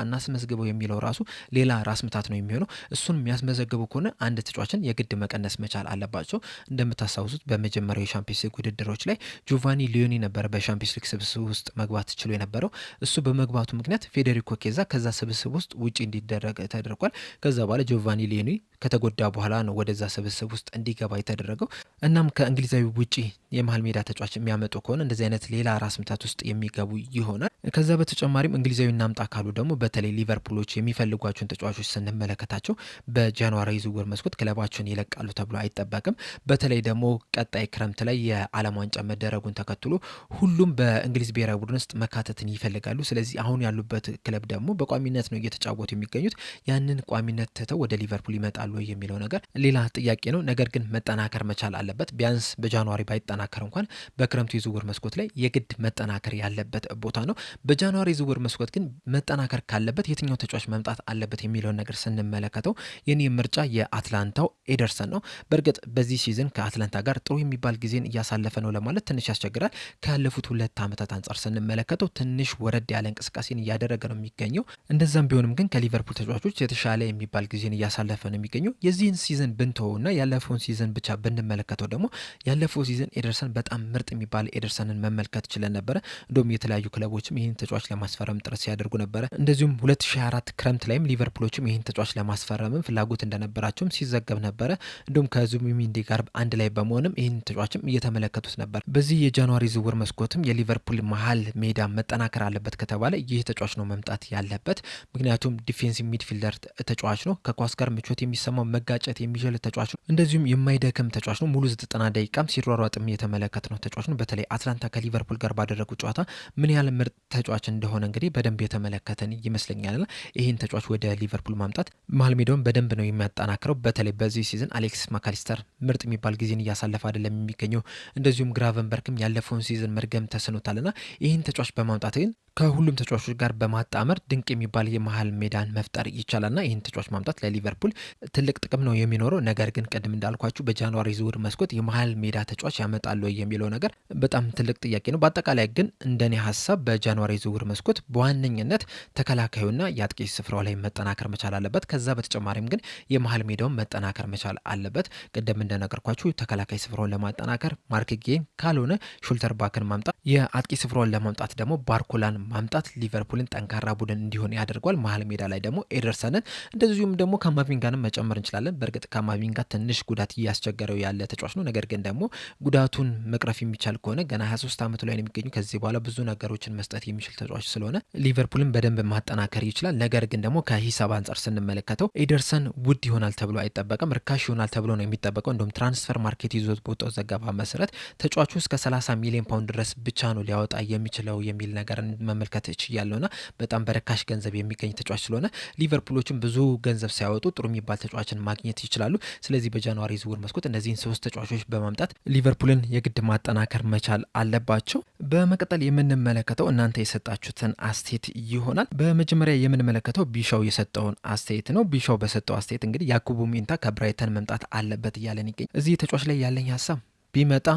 እናስመዝግበው የሚለው ራሱ ሌላ ራስ ምታት ነው የሚሆነው። እሱን የሚያስመዘግቡ ከሆነ አንድ ተጫዋችን የግድ መቀነስ መቻል አለባቸው። እንደምታስታውሱት በመጀመሪያው የሻምፒዮንስ ሊግ ውድድሮች ላይ ጆቫኒ ሊዮኒ ነበረ በሻምፒዮንስ ሊግ ስብስብ ውስጥ መግባት ችሎ የነበረው። እሱ በመግባቱ ምክንያት ፌዴሪኮ ኬዛ ከዛ ስብስብ ውስጥ ውጪ እንዲደረግ ተደርጓል። ከዛ በኋላ ጆቫኒ ሊዮኒ ከተጎዳ በኋላ ነው ወደዛ ስብስብ ውስጥ እንዲገባ የተደረገው። እናም ከእንግሊዛዊ ውጪ የመሀል ሜዳ ተጫዋች የሚያመጡ ከሆነ እንደዚህ አይነት ሌላ ራስ ምታት ውስጥ የሚገቡ ይሆናል። ከዛ በተጨማሪም እንግሊዛዊ እናምጣ ካሉ ደግሞ በተለይ ሊቨርፑሎች የሚፈልጓቸውን ተጫዋቾች ስንመለከታቸው በጃንዋሪ ዝውውር መስኮት ክለባቸውን ይለቃሉ ተብሎ አይጠበቅም። በተለይ ደግሞ ቀጣይ ክረምት ላይ የዓለም ዋንጫ መደረጉን ተከትሎ ሁሉም በእንግሊዝ ብሔራዊ ቡድን ውስጥ መካተትን ይፈልጋሉ። ስለዚህ አሁን ያሉበት ክለብ ደግሞ በቋሚነት ነው እየተጫወቱ የሚገኙት። ያንን ቋሚነት ትተው ወደ ሊቨርፑል ይመጣሉ የሚለው ነገር ሌላ ጥያቄ ነው። ነገር ግን መጠናከር መቻል አለበት። ቢያንስ በጃንዋሪ ባይጠናከር እንኳን በክረምቱ የዝውውር መስኮት ላይ የግድ መጠናከር ያለበት ቦታ ነው። በጃንዋሪ ዝውውር መስኮት ግን መጠናከር ካለበት የትኛው ተጫዋች መምጣት አለበት የሚለውን ነገር ስንመለከተው የኔ ምርጫ የአትላንታው ኤደርሰን ነው። በእርግጥ በዚህ ሲዝን ከአትላንታ ጋር ጥሩ የሚባል ጊዜን እያሳለፈ ነው ለማለት ትንሽ ያስቸግራል። ካለፉት 2 ዓመታት አንጻር ስንመለከተው ትንሽ ወረድ ያለ እንቅስቃሴን እያደረገ ነው የሚገኘው። እንደዛም ቢሆንም ግን ከሊቨርፑል ተጫዋቾች የተሻለ የሚባል ጊዜን እያሳለፈ ነው የሚገኘው። የዚህን ሲዝን ብንተውና ያለፈውን ሲዝን ብቻ ብንመለከተው ደግሞ ያለፈው ሲዝን ኤደርሰን በጣም ምርጥ የሚባል ኤደርሰንን መመልከት ችለን ነበረ። እንደውም የተለያዩ ክለቦችም ይህን ተጫዋች ለማስፈረም ጥረት ሲያደርጉ ነበረ። እንደዚሁም 2024 ክረምት ላይም ሊቨርፑሎችም ይህን ተጫዋች ለማስፈረምም ፍላጎት እንደነበራቸውም ሲዘገብ ነበረ። እንደውም ከዙቢሜንዲ ጋር አንድ ላይ በመሆንም ይህን ተጫዋችም እየተመለከቱት ነበር። በዚህ የጃንዋሪ ዝውውር መስኮትም የሊቨርፑል መሀል ሜዳ መጠናከር አለበት ከተባለ ይህ ተጫዋች ነው መምጣት ያለበት። ምክንያቱም ዲፌንሲቭ ሚድፊልደር ተጫዋች ነው። ከኳስ ጋር ምቾት የሚሰማው መጋጨት የሚችል ተጫዋች ነው። እንደዚሁም የማይደክም ተጫዋች ነው። ሙሉ 90 ደቂቃም ሲሯሯጥም የተመለከት ነው ተጫዋች ነው። በተለይ አትላንታ ከሊቨርፑል ጋር ባደረጉ ጨዋታ ምን ያህል ምርጥ ተጫዋች እንደሆነ እንግዲህ በደንብ የተመለከተን ይመስለኛልና ይህን ተጫዋች ወደ ሊቨርፑል ማምጣት መሀል ሜዳውን በደንብ ነው የሚያጠናክረው። በተለይ በዚህ ሲዝን አሌክስ ማካሊስተር ምርጥ የሚባል ጊዜን እያሳለፈ አይደለም የሚገኘው። እንደዚሁም ግራቨንበርግም ያለፈውን ሲዝን መርገም ተስኖታልና ይህን ተጫዋች በማምጣት ግን ከሁሉም ተጫዋቾች ጋር በማጣመር ድንቅ የሚባል የመሀል ሜዳን መፍጠር ይቻላልና ይህን ተጫዋች ማምጣት ለሊቨርፑል ትልቅ ጥቅም ነው የሚኖረው። ነገር ግን ቅድም እንዳልኳችሁ በጃንዋሪ ዝውውር መስኮት የመሀል ሜዳ ተጫዋች ያመጣሉ የሚለው ነገር በጣም ትልቅ ጥያቄ ነው። በአጠቃላይ ግን እንደኔ ሀሳብ በጃንዋሪ ዝውውር መስኮት በዋነኝነት ተከላካዩና የአጥቂ ስፍራው ላይ መጠናከር መቻል አለበት። ከዛ በተጨማሪም ግን የመሀል ሜዳውን መጠናከር መቻል አለበት። ቅድም እንደነገርኳችሁ ተከላካይ ስፍራውን ለማጠናከር ማርክ ጌን ካልሆነ ሹልተር ባክን ማምጣት፣ የአጥቂ ስፍራውን ለማምጣት ደግሞ ባርኮላን ማምጣት ሊቨርፑልን ጠንካራ ቡድን እንዲሆን ያደርጓል። መሀል ሜዳ ላይ ደግሞ ኤደርሰንን እንደዚሁም ደግሞ ካማቪንጋንም መጨመር እንችላለን። በእርግጥ ካማቪንጋ ትንሽ ጉዳት እያስቸገረው ያለ ተጫዋች ነው። ነገር ግን ደግሞ ጉዳቱን መቅረፍ የሚቻል ከሆነ ገና 23 ዓመቱ ላይ ነው የሚገኙ። ከዚህ በኋላ ብዙ ነገሮችን መስጠት የሚችል ተጫዋች ስለሆነ ሊቨርፑልን በደንብ ማጠናከር ይችላል። ነገር ግን ደግሞ ከሂሳብ አንጻር ስንመለከተው ኤደርሰን ውድ ይሆናል ተብሎ አይጠበቅም፣ ርካሽ ይሆናል ተብሎ ነው የሚጠበቀው። እንደውም ትራንስፈር ማርኬት ይዞት በወጣው ዘገባ መሰረት ተጫዋቹ እስከ 30 ሚሊዮን ፓውንድ ድረስ ብቻ ነው ሊያወጣ የሚችለው የሚል ነገር መመልከት እችላለሁና በጣም በርካሽ ገንዘብ የሚገኝ ተጫዋች ስለሆነ ሊቨርፑሎችም ብዙ ገንዘብ ሳያወጡ ጥሩ የሚባል ተጫዋችን ማግኘት ይችላሉ። ስለዚህ በጃንዋሪ ዝውውር መስኮት እነዚህን 3 ተጫዋቾች በማምጣት ሊቨርፑልን የግድ ማጠናከር መቻል አለባቸው። በመቀጠል የምንመለከተው እናንተ የሰጣችሁትን አስተያየት ይሆናል። በመጀመሪያ የምንመለከተው ቢሻው የሰጠውን አስተያየት ነው። ቢሻው በሰጠው አስተያየት እንግዲህ ያኩቡ ሚንታ ከብራይተን መምጣት አለበት እያለን ይገኝ። እዚህ ተጫዋች ላይ ያለኝ ሀሳብ ቢመጣ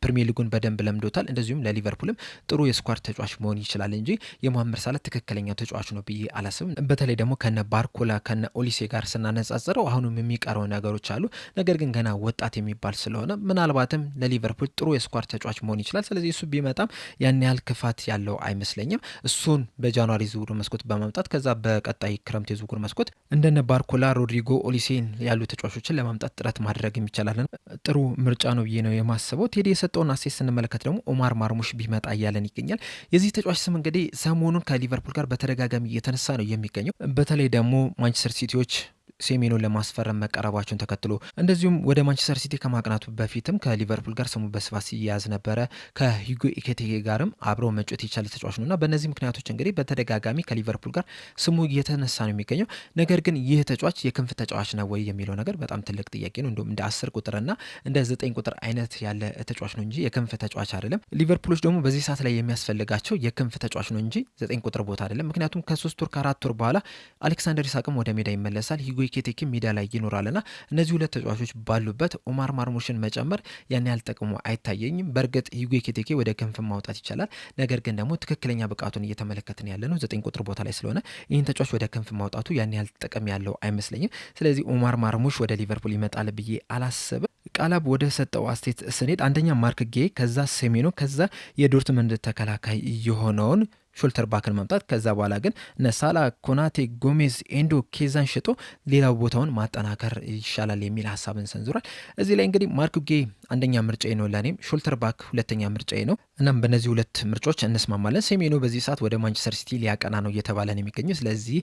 ፕሪሚየር ሊጉን በደንብ ለምዶታል። እንደዚሁም ለሊቨርፑልም ጥሩ የስኳድ ተጫዋች መሆን ይችላል እንጂ የመሐመድ ሳላህ ትክክለኛ ተጫዋች ነው ብዬ አላስብም። በተለይ ደግሞ ከነ ባርኮላ ከነ ኦሊሴ ጋር ስናነጻጽረው አሁንም የሚቀረው ነገሮች አሉ። ነገር ግን ገና ወጣት የሚባል ስለሆነ ምናልባትም ለሊቨርፑል ጥሩ የስኳድ ተጫዋች መሆን ይችላል። ስለዚህ እሱ ቢመጣም ያን ያህል ክፋት ያለው አይመስለኝም። እሱን በጃንዋሪ ዝውውር መስኮት በማምጣት ከዛ በቀጣይ ክረምት የዝውውር መስኮት እንደነ ባርኮላ፣ ሮድሪጎ፣ ኦሊሴን ያሉ ተጫዋቾችን ለማምጣት ጥረት ማድረግ የሚቻላል። ጥሩ ምርጫ ነው ብዬ ነው የማስበው። የሰጠውን አሴት ስንመለከት ደግሞ ኦማር ማርሙሽ ቢመጣ እያለን ይገኛል። የዚህ ተጫዋች ስም እንግዲህ ሰሞኑን ከሊቨርፑል ጋር በተደጋጋሚ እየተነሳ ነው የሚገኘው። በተለይ ደግሞ ማንቸስተር ሲቲዎች ሴሜኖን ለማስፈረም መቀረባቸውን ተከትሎ እንደዚሁም ወደ ማንቸስተር ሲቲ ከማቅናቱ በፊትም ከሊቨርፑል ጋር ስሙ በስፋት ሲያያዝ ነበረ። ከሂጎ ኢኬቲኬ ጋርም አብረው መጫወት የቻለ ተጫዋች ነውና በእነዚህ ምክንያቶች እንግዲህ በተደጋጋሚ ከሊቨርፑል ጋር ስሙ እየተነሳ ነው የሚገኘው። ነገር ግን ይህ ተጫዋች የክንፍ ተጫዋች ነው ወይ የሚለው ነገር በጣም ትልቅ ጥያቄ ነው። እንዲሁም እንደ 10 ቁጥርና እንደ 9 ቁጥር አይነት ያለ ተጫዋች ነው እንጂ የክንፍ ተጫዋች አይደለም። ሊቨርፑሎች ደግሞ በዚህ ሰዓት ላይ የሚያስፈልጋቸው የክንፍ ተጫዋች ነው እንጂ 9 ቁጥር ቦታ አይደለም። ምክንያቱም ከ3 ወር ከ4 ወር በኋላ አሌክሳንደር ኢሳቅም ወደ ሜዳ ይመለሳል። ሂጎ ኢኬቲኬ ሜዳ ላይ ይኖራልና እነዚህ 2 ተጫዋቾች ባሉበት ኦማር ማርሙሽን መጨመር ያን ያህል ጥቅሙ አይታየኝም። በእርግጥ ሂጎ ኢኬቲኬ ወደ ክንፍ ማውጣት ይቻላል። ነገር ግን ደግሞ ትክክለኛ ብቃቱን እየተመለከትን ያለ ነው 9 ቁጥር ቦታ ላይ ስለሆነ ይህን ተጫዋች ወደ ክንፍ ማውጣቱ ያን ያህል ጥቅም ያለው አይመስለኝም። ስለዚህ ኦማር ማርሙሽ ወደ ሊቨርፑል ይመጣል ብዬ አላስብም። ቃላብ ወደ ሰጠው አስቴት ስንሄድ አንደኛ ማርክ ጌ፣ ከዛ ሴሜኖ፣ ከዛ የዶርትመንድ ተከላካይ የሆነውን ሾልተር ባክን ማምጣት ከዛ በኋላ ግን ነሳላ፣ ኮናቴ፣ ጎሜዝ፣ ኤንዶ፣ ኬዛን ሽጦ ሌላው ቦታውን ማጠናከር ይሻላል የሚል ሀሳብን ሰንዝሯል። እዚህ ላይ እንግዲህ ማርክ ጌ አንደኛ ምርጫዬ ነው፣ ለእኔም ሾልተር ባክ ሁለተኛ ምርጫዬ ነው። እናም በእነዚህ ሁለት ምርጫዎች እንስማማለን። ሴሜኖ በዚህ ሰዓት ወደ ማንቸስተር ሲቲ ሊያቀና ነው እየተባለ ነው የሚገኘው። ስለዚህ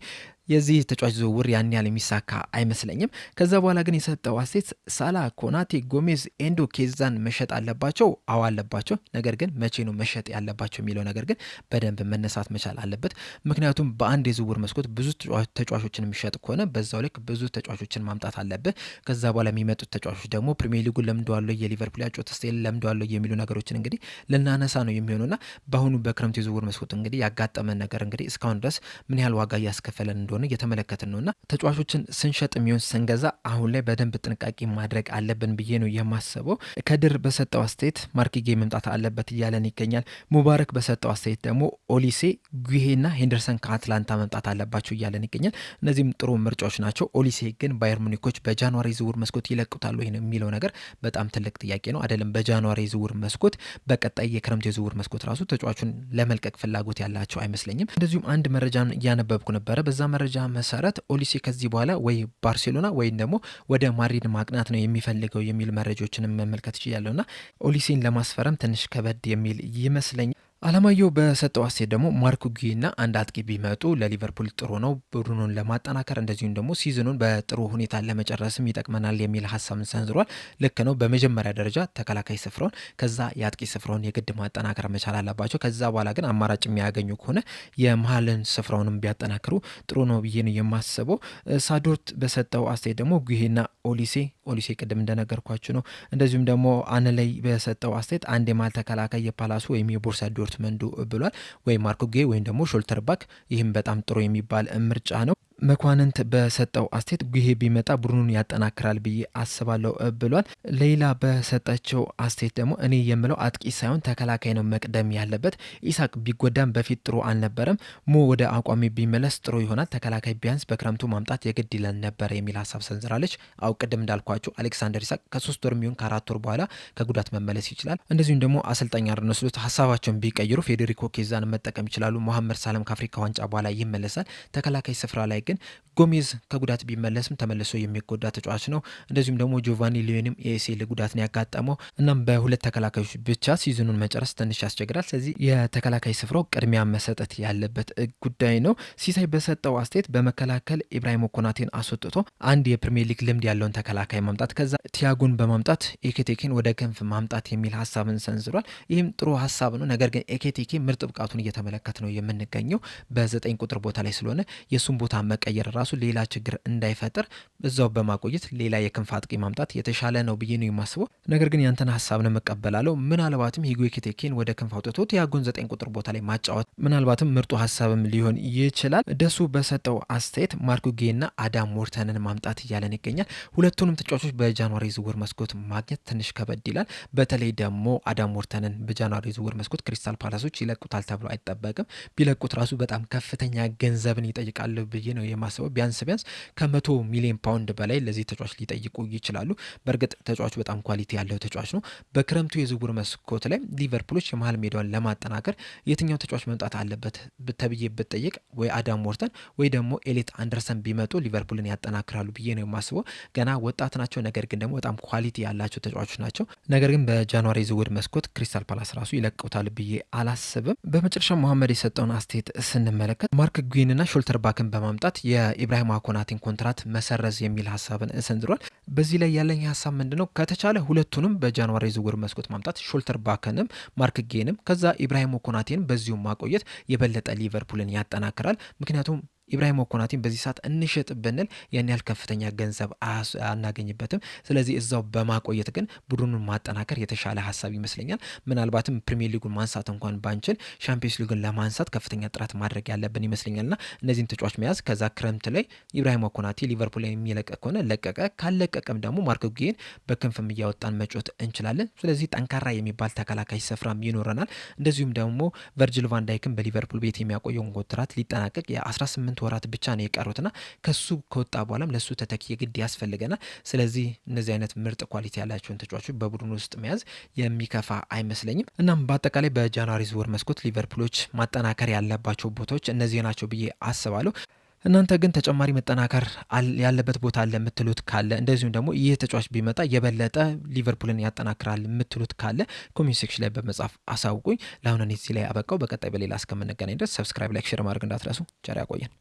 የዚህ ተጫዋች ዝውውር ያን ያህል የሚሳካ አይመስለኝም። ከዛ በኋላ ግን የሰጠው አስተያየት ሳላ፣ ኮናቴ፣ ጎሜዝ፣ ኤንዶ፣ ኬዛን መሸጥ አለባቸው። አዎ አለባቸው። ነገር ግን መቼ ነው መሸጥ ያለባቸው የሚለው ነገር ግን በደንብ መነሳት መቻል አለበት። ምክንያቱም በአንድ የዝውውር መስኮት ብዙ ተጫዋቾችን የሚሸጥ ከሆነ በዛው ልክ ብዙ ተጫዋቾችን ማምጣት አለብህ። ከዛ በኋላ የሚመጡት ተጫዋቾች ደግሞ ፕሪሚየር ሊጉን ለምደዋለሁ፣ የሊቨርፑል ያጮት ስታይል ለምደዋለሁ የሚሉ ነገሮችን እንግዲህ ልናነሳ ነው የሚሆኑና በአሁኑ በክረምቱ የዝውውር መስኮት እንግዲህ ያጋጠመን ነገር እንግዲህ እስካሁን ድረስ ምን ያህል ዋጋ እያስከፈለን እንደሆነ እየተመለከትን ነውና ተጫዋቾችን ስንሸጥ የሚሆን ስንገዛ አሁን ላይ በደንብ ጥንቃቄ ማድረግ አለብን ብዬ ነው የማስበው። ከድር በሰጠው አስተያየት ማርክ ጌ መምጣት አለበት እያለን ይገኛል። ሙባረክ በሰጠው አስተያየት ደግሞ ኦሊሴ፣ ጉሄና ሄንደርሰን ከአትላንታ መምጣት አለባቸው እያለን ይገኛል። እነዚህም ጥሩ ምርጫዎች ናቸው። ኦሊሴ ግን ባየር ሙኒኮች በጃንዋሪ ዝውውር መስኮት ይለቁታሉ የሚለው ነገር በጣም ትልቅ ጥያቄ ነው። አይደለም በጃንዋሪ ዝውውር መስኮት፣ በቀጣይ የክረምት የዝውውር መስኮት ራሱ ተጫዋቹን ለመልቀቅ ፍላጎት ያላቸው አይመስለኝም። እንደዚሁም አንድ መረጃን እያነበብኩ ነበረ። በዛ መረጃ መሰረት ኦሊሴ ከዚህ በኋላ ወይ ባርሴሎና ወይም ደግሞ ወደ ማድሪድ ማቅናት ነው የሚፈልገው የሚል መረጃዎችን መመልከት ችያለሁና ኦሊሴን ለማስፈረም ትንሽ ከበድ የሚል ይመስለኛል። አለማየሁ በሰጠው አስተያየት ደግሞ ማርክ ጉሂና አንድ አጥቂ ቢመጡ ለሊቨርፑል ጥሩ ነው፣ ቡድኑን ለማጠናከር እንደዚሁም ደግሞ ሲዝኑን በጥሩ ሁኔታ ለመጨረስም ይጠቅመናል የሚል ሀሳብን ሰንዝሯል። ልክ ነው። በመጀመሪያ ደረጃ ተከላካይ ስፍራውን ከዛ የአጥቂ ስፍራውን የግድ ማጠናከር መቻል አለባቸው። ከዛ በኋላ ግን አማራጭ የሚያገኙ ከሆነ የመሀልን ስፍራውንም ቢያጠናክሩ ጥሩ ነው ብዬ ነው የማስበው። ሳዶርት በሰጠው አስተያየት ደግሞ ጉሂና ኦሊሴ ቅድም እንደነገርኳችሁ ነው። እንደዚሁም ደግሞ አንላይ በሰጠው አስተያየት አንድ የመሀል ተከላካይ የፓላሱ ወይም የቦርሳ ዶርትመንዱ ብሏል፣ ወይ ማርክ ጌ ወይም ደግሞ ሾልተር ባክ። ይህም በጣም ጥሩ የሚባል ምርጫ ነው። መኳንንት በሰጠው አስተያየት ጉሄ ቢመጣ ቡድኑን ያጠናክራል ብዬ አስባለሁ ብሏል። ሌላ በሰጠችው አስተያየት ደግሞ እኔ የምለው አጥቂ ሳይሆን ተከላካይ ነው መቅደም ያለበት። ኢሳቅ ቢጎዳም በፊት ጥሩ አልነበረም። ወደ አቋሚ ቢመለስ ጥሩ ይሆናል። ተከላካይ ቢያንስ በክረምቱ ማምጣት የግድ ይለን ነበር የሚል ሀሳብ ሰንዝራለች። አው ቅድም እንዳልኳቸው አሌክሳንደር ኢሳቅ ከ3 ወር የሚሆን ከ4 ወር በኋላ ከጉዳት መመለስ ይችላል። እንደዚሁም ደግሞ አሰልጣኝ አርነ ስሎት ሀሳባቸውን ቢቀይሩ ፌዴሪኮ ኬዛን መጠቀም ይችላሉ። መሐመድ ሳለም ከአፍሪካ ዋንጫ በኋላ ይመለሳል። ተከላካይ ስፍራ ላይ ግን ጎሜዝ ከጉዳት ቢመለስም ተመልሶ የሚጎዳ ተጫዋች ነው። እንደዚሁም ደግሞ ጆቫኒ ሊዮንም ኤሲኤል ጉዳት ነው ያጋጠመው። እናም በሁለት ተከላካዮች ብቻ ሲዝኑን መጨረስ ትንሽ ያስቸግራል። ስለዚህ የተከላካይ ስፍራው ቅድሚያ መሰጠት ያለበት ጉዳይ ነው። ሲሳይ በሰጠው አስተያየት በመከላከል ኢብራሂም ኮናቴን አስወጥቶ አንድ የፕሪሚየር ሊግ ልምድ ያለውን ተከላካይ ማምጣት፣ ከዛ ቲያጎን በማምጣት ኤኬቴኬን ወደ ክንፍ ማምጣት የሚል ሀሳብን ሰንዝሯል። ይህም ጥሩ ሀሳብ ነው። ነገር ግን ኤኬቴኬ ምርጥ ብቃቱን እየተመለከት ነው የምንገኘው በ9 ቁጥር ቦታ ላይ ስለሆነ የእሱን ቦታ መቀየር ራሱ ሌላ ችግር እንዳይፈጥር እዛው በማቆየት ሌላ የክንፍ አጥቂ ማምጣት የተሻለ ነው ብዬ ነው የማስበው። ነገር ግን ያንተን ሀሳብ ነው መቀበላለሁ። ምናልባትም ሂጉ ኤኬቴኬን ወደ ክንፍ አውጥቶ ቲያጎን 9 ቁጥር ቦታ ላይ ማጫወት ምናልባትም ምርጡ ሀሳብም ሊሆን ይችላል። ደሱ በሰጠው አስተያየት ማርክ ጌና አዳም ሞርተንን ማምጣት እያለን ይገኛል። ሁለቱንም ተጫዋቾች በጃንዋሪ ዝውውር መስኮት ማግኘት ትንሽ ከበድ ይላል። በተለይ ደግሞ አዳም ሞርተንን በጃንዋሪ ዝውውር መስኮት ክሪስታል ፓላሶች ይለቁታል ተብሎ አይጠበቅም። ቢለቁት ራሱ በጣም ከፍተኛ ገንዘብን ይጠይቃሉ ብዬ ነው የማስበው። ቢያንስ ከ100 ሚሊዮን ፓውንድ በላይ ለዚህ ተጫዋች ሊጠይቁ ይችላሉ። በእርግጥ ተጫዋቹ በጣም ኳሊቲ ያለው ተጫዋች ነው። በክረምቱ የዝውውር መስኮት ላይ ሊቨርፑሎች የመሀል ሜዳውን ለማጠናከር የትኛው ተጫዋች መምጣት አለበት ተብዬ ብጠይቅ ወይ አዳም ሞርተን ወይ ደግሞ ኤሊት አንደርሰን ቢመጡ ሊቨርፑልን ያጠናክራሉ ብዬ ነው የማስበው። ገና ወጣት ናቸው፣ ነገር ግን ደግሞ በጣም ኳሊቲ ያላቸው ተጫዋቾች ናቸው። ነገር ግን በጃንዋሪ ዝውውር መስኮት ክሪስታል ፓላስ ራሱ ይለቁታል ብዬ አላስብም። በመጨረሻ መሐመድ የሰጠውን አስተያየት ስንመለከት ማርክ ጉሂንና ሾልተር ባክን በማምጣት የኢብራሂም ኮናቴን ኮንትራት መሰረዝ የሚል ሀሳብን ሰንዝሯል። በዚህ ላይ ያለኝ ሀሳብ ምንድነው? ከተቻለ ሁለቱንም በጃንዋሪ ዝውውር መስኮት ማምጣት፣ ሾልተር ባክንም ማርክ ጉሂንም፣ ከዛ ኢብራሂም ኮናቴን በዚሁ ማቆየት የበለጠ ሊቨርፑልን ያጠናክራል። ምክንያቱም ኢብራሂም ኮናቴን በዚህ ሰዓት እንሸጥ ብንል ያን ያህል ከፍተኛ ገንዘብ አናገኝበትም። ስለዚህ እዛው በማቆየት ግን ቡድኑን ማጠናከር የተሻለ ሀሳብ ይመስለኛል። ምናልባትም ፕሪሚየር ሊጉን ማንሳት እንኳን ባንችል ሻምፒዮንስ ሊጉን ለማንሳት ከፍተኛ ጥረት ማድረግ ያለብን ይመስለኛልና እነዚህን ተጫዋች መያዝ፣ ከዛ ክረምት ላይ ኢብራሂም ኮናቴ ሊቨርፑል የሚለቀቅ ከሆነ ለቀቀ፣ ካለቀቀም ደግሞ ማርክ ጉሂን በክንፍም እያወጣን መጮት እንችላለን። ስለዚህ ጠንካራ የሚባል ተከላካይ ስፍራም ይኖረናል። እንደዚሁም ደግሞ ቨርጅል ቫን ዳይክን በሊቨርፑል ቤት የሚያቆየውን ኮንትራት ሊጠናቀቅ የ18 8 ወራት ብቻ ነው የቀሩትና ከሱ ከወጣ በኋላም ለሱ ተተኪ የግድ ያስፈልገናል። ስለዚህ እነዚህ አይነት ምርጥ ኳሊቲ ያላቸውን ተጫዋቾች በቡድኑ ውስጥ መያዝ የሚከፋ አይመስለኝም። እናም በአጠቃላይ በጃንዋሪ ዝውውር መስኮት ሊቨርፑሎች ማጠናከር ያለባቸው ቦታዎች እነዚህ ናቸው ብዬ አስባለሁ። እናንተ ግን ተጨማሪ መጠናከር ያለበት ቦታ አለ የምትሉት ካለ እንደዚሁም ደግሞ ይህ ተጫዋች ቢመጣ የበለጠ ሊቨርፑልን ያጠናክራል የምትሉት ካለ ኮሜንት ሴክሽን ላይ በመጻፍ አሳውቁኝ። ለአሁን እዚህ ላይ አበቃው። በቀጣይ በሌላ እስከምንገናኝ ድረስ ሰብስክራይብ፣ ላይክ፣ ሼር ማድረግ እንዳትረሱ። ቸር ያቆየን።